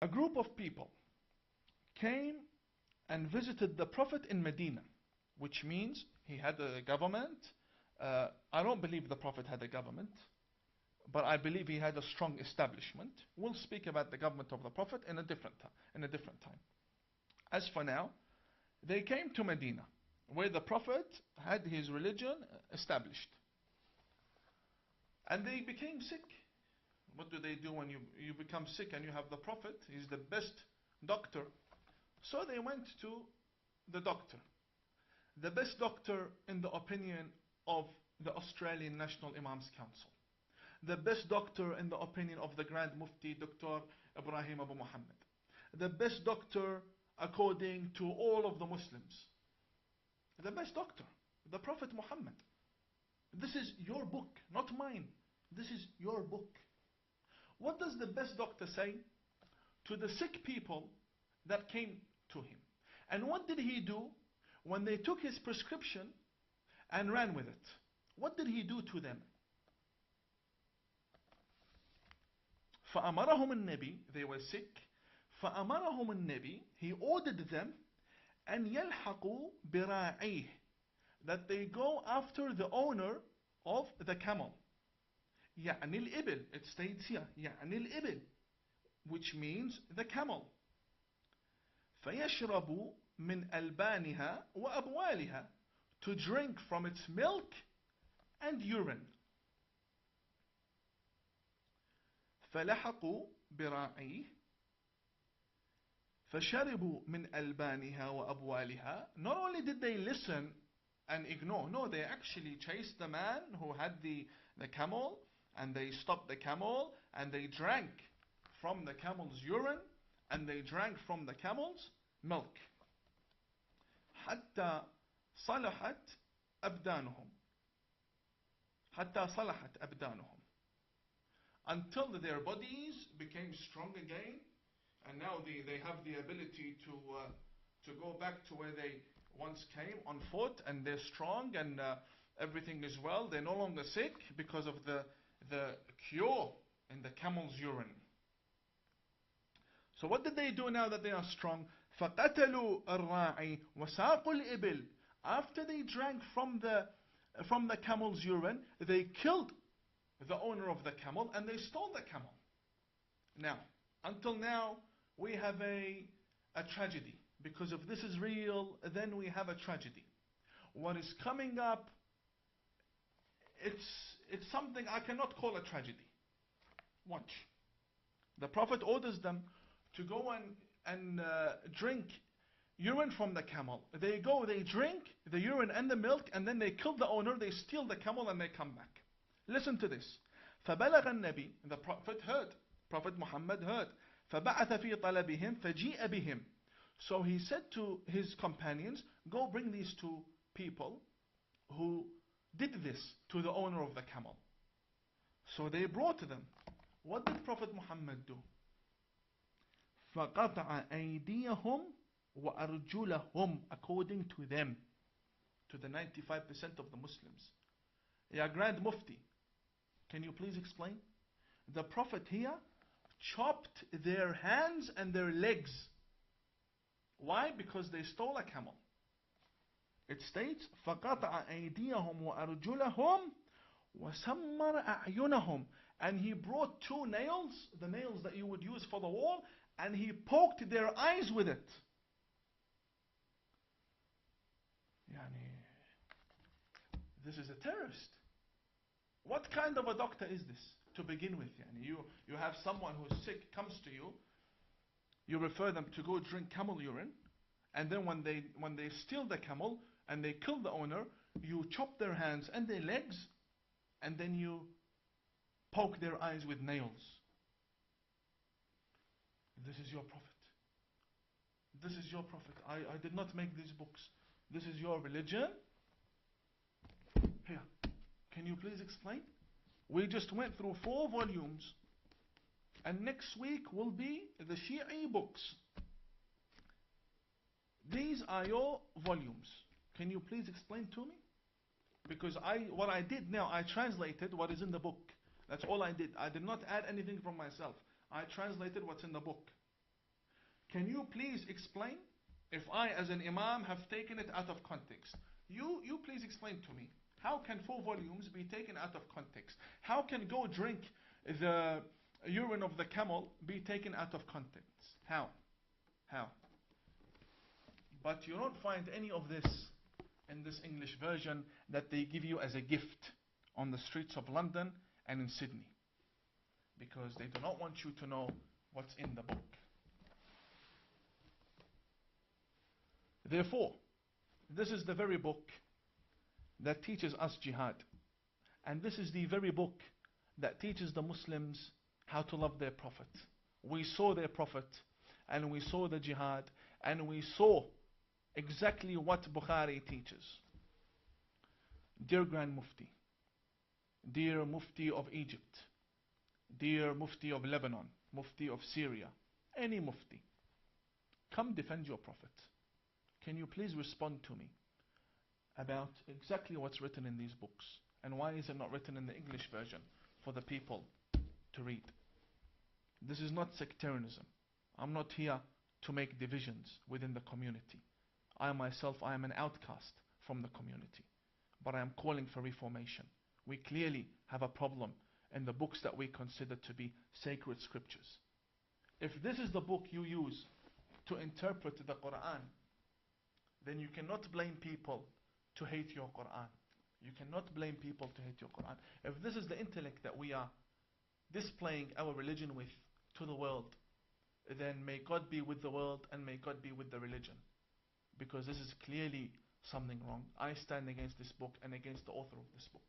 A group of people came and visited the Prophet in Medina, which means he had a government. I don't believe the Prophet had a government, but I believe he had a strong establishment. We'll speak about the government of the Prophet in a different time. As for now, they came to Medina, where the Prophet had his religion established. And they became sick. What do they do when you become sick and you have the Prophet? He's the best doctor. So they went to the doctor. The best doctor in the opinion of the Australian National Imams Council. The best doctor in the opinion of the Grand Mufti, Dr. Ibrahim Abu Muhammad. The best doctor according to all of the Muslims. The best doctor, the Prophet Muhammad. This is your book, not mine. This is your book. What does the best doctor say to the sick people that came to him? And what did he do when they took his prescription and ran with it? What did he do to them? فأمرهم النبي, they were sick. فأمرهم النبي, he ordered them أن يلحقوا براعيه, that they go after the owner of the camel. يعني الإبل, it states here يعني الإبل, which means the camel. فيشربوا من ألبانها وأبوالها, to drink from its milk and urine. فلحقوا براعيه فشربوا من ألبانها وأبوالها. Not only did they listen and ignore, no, they actually chased the man who had the camel, and they stopped the camel, and they drank from the camel's urine, and they drank from the camel's milk. حتى صلحت أبدانهم. حتى صلحت أبدانهم. Until their bodies became strong again, and now they have the ability to go back to where they once came on foot, and they're strong, and everything is well. They're no longer sick because of the cure in the camel's urine. So what did they do now that they are strong? فَقَتَلُوا الرَّاعِي وَسَاقُوا الْإِبِلِ. After they drank from the camel's urine, they killed the owner of the camel and they stole the camel. Now, until now, we have a tragedy. Because if this is real, then we have a tragedy. What is coming up, it's something I cannot call a tragedy. Watch. The Prophet orders them to go and drink urine from the camel. They go, they drink the urine and the milk, and then they kill the owner, they steal the camel, and they come back. Listen to this. فَبَلَغَ النَّبِي, the Prophet heard. Prophet Muhammad heard. فَبَعَثَ فِي طَلَبِهِمْ فَجِيءَ بِهِمْ. So he said to his companions, go bring these two people who did this to the owner of the camel. So they brought them. What did Prophet Muhammad do? فَقَطَعَ أَيْدِيَهُمْ وَأَرْجُلَهُمْ, according to them, to the 95% of the Muslims. Ya Grand Mufti, can you please explain? The Prophet here chopped their hands and their legs. Why? Because they stole a camel. It states فَقَطَعَ أَيْدِيَهُمْ وَأَرْجُلَهُمْ وَسَمَّرَ أَعْيُنَهُمْ. And he brought two nails, the nails that you would use for the wall, and he poked their eyes with it. This is a terrorist. What kind of a doctor is this to begin with? You have someone who's sick, comes to you, you refer them to go drink camel urine, and then when they steal the camel and they kill the owner, you chop their hands and their legs, and then you poke their eyes with nails. This is your Prophet. This is your Prophet. I did not make these books. This is your religion. Here, can you please explain? We just went through 4 volumes. And next week will be the Shi'i books. These are your volumes. Can you please explain to me? Because what I did now, I translated what is in the book. That's all I did. I did not add anything from myself. I translated what's in the book. Can you please explain? If I, as an Imam, have taken it out of context, you please explain to me. How can 4 volumes be taken out of context? How can go drink the urine of the camel be taken out of context? How? How? But you don't find any of this in this English version that they give you as a gift on the streets of London and in Sydney. Because they do not want you to know what's in the book. Therefore, this is the very book that teaches us jihad. And this is the very book that teaches the Muslims how to love their Prophet. We saw their Prophet, and we saw the jihad, and we saw exactly what Bukhari teaches. Dear Grand Mufti, dear Mufti of Egypt, dear Mufti of Lebanon, Mufti of Syria, any Mufti, come defend your Prophet. Can you please respond to me about exactly what's written in these books, and why is it not written in the English version for the people to read? This is not sectarianism. I'm not here to make divisions within the community. I myself, I am an outcast from the community, but I am calling for reformation. We clearly have a problem in the books that we consider to be sacred scriptures. If this is the book you use to interpret the Quran, then you cannot blame people to hate your Quran. You cannot blame people to hate your Quran. If this is the intellect that we are displaying our religion with to the world, then may God be with the world and may God be with the religion. Because this is clearly something wrong. I stand against this book and against the author of this book.